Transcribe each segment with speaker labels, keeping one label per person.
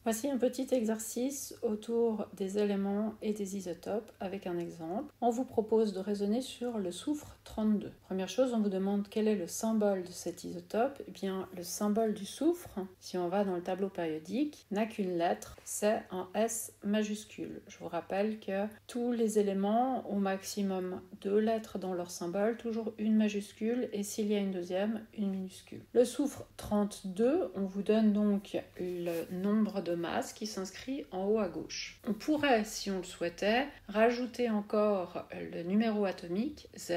Speaker 1: Voici un petit exercice autour des éléments et des isotopes avec un exemple. On vous propose de raisonner sur le soufre 32. Première chose, on vous demande quel est le symbole de cet isotope. Eh bien, le symbole du soufre, si on va dans le tableau périodique, n'a qu'une lettre, c'est un S majuscule. Je vous rappelle que tous les éléments ont au maximum 2 lettres dans leur symbole, toujours une majuscule, et s'il y a une deuxième, une minuscule. Le soufre 32, on vous donne donc le nombre de masse qui s'inscrit en haut à gauche. On pourrait, si on le souhaitait, rajouter encore le numéro atomique Z,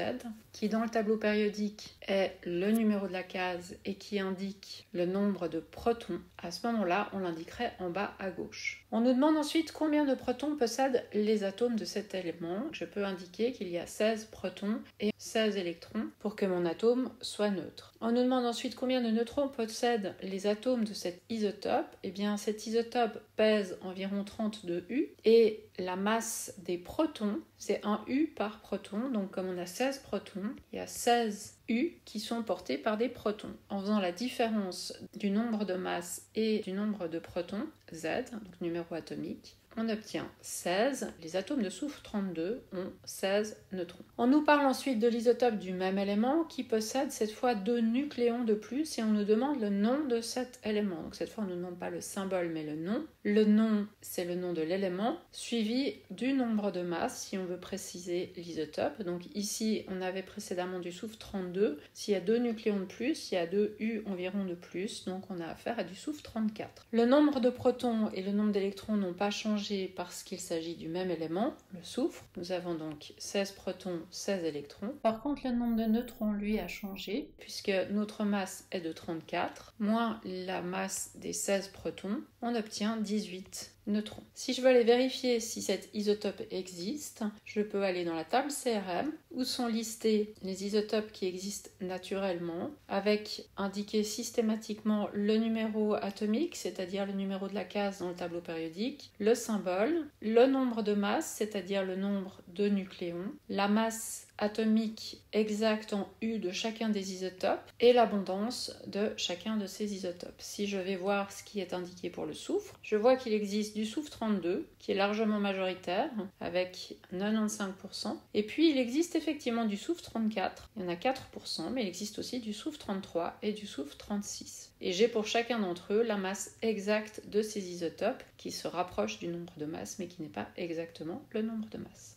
Speaker 1: qui dans le tableau périodique est le numéro de la case et qui indique le nombre de protons. À ce moment-là, on l'indiquerait en bas à gauche. On nous demande ensuite combien de protons possèdent les atomes de cet élément. Je peux indiquer qu'il y a 16 protons et 16 électrons pour que mon atome soit neutre. On nous demande ensuite combien de neutrons possèdent les atomes de cet isotope. Eh bien, cet isotope pèse environ 32 U et la masse des protons, c'est 1 U par proton. Donc, comme on a 16 protons, il y a 16 U qui sont portés par des protons. En faisant la différence du nombre de masses et du nombre de protons, Z, donc numéro atomique, on obtient 16. Les atomes de soufre 32 ont 16 neutrons. On nous parle ensuite de l'isotope du même élément qui possède cette fois 2 nucléons de plus et on nous demande le nom de cet élément. Donc cette fois on ne nous demande pas le symbole mais le nom. Le nom, c'est le nom de l'élément suivi du nombre de masses si on veut préciser l'isotope. Donc ici on avait précédemment du soufre 32. S'il y a 2 nucléons de plus, il y a 2 U environ de plus. Donc on a affaire à du soufre 34. Le nombre de protons et le nombre d'électrons n'ont pas changé parce qu'il s'agit du même élément, le soufre. Nous avons donc 16 protons, 16 électrons. Par contre, le nombre de neutrons, lui, a changé, puisque notre masse est de 34, moins la masse des 16 protons, on obtient 18 neutrons. Si je veux aller vérifier si cet isotope existe, je peux aller dans la table CRM, où sont listés les isotopes qui existent naturellement, avec indiqué systématiquement le numéro atomique, c'est-à-dire le numéro de la case dans le tableau périodique, le symbole, le nombre de masses, c'est-à-dire le nombre de nucléons, la masse atomique exacte en U de chacun des isotopes et l'abondance de chacun de ces isotopes. Si je vais voir ce qui est indiqué pour le soufre, je vois qu'il existe du soufre 32 qui est largement majoritaire avec 95% et puis il existe effectivement du soufre 34, il y en a 4%, mais il existe aussi du soufre 33 et du soufre 36. Et j'ai pour chacun d'entre eux la masse exacte de ces isotopes qui se rapproche du nombre de masses mais qui n'est pas exactement le nombre de masses.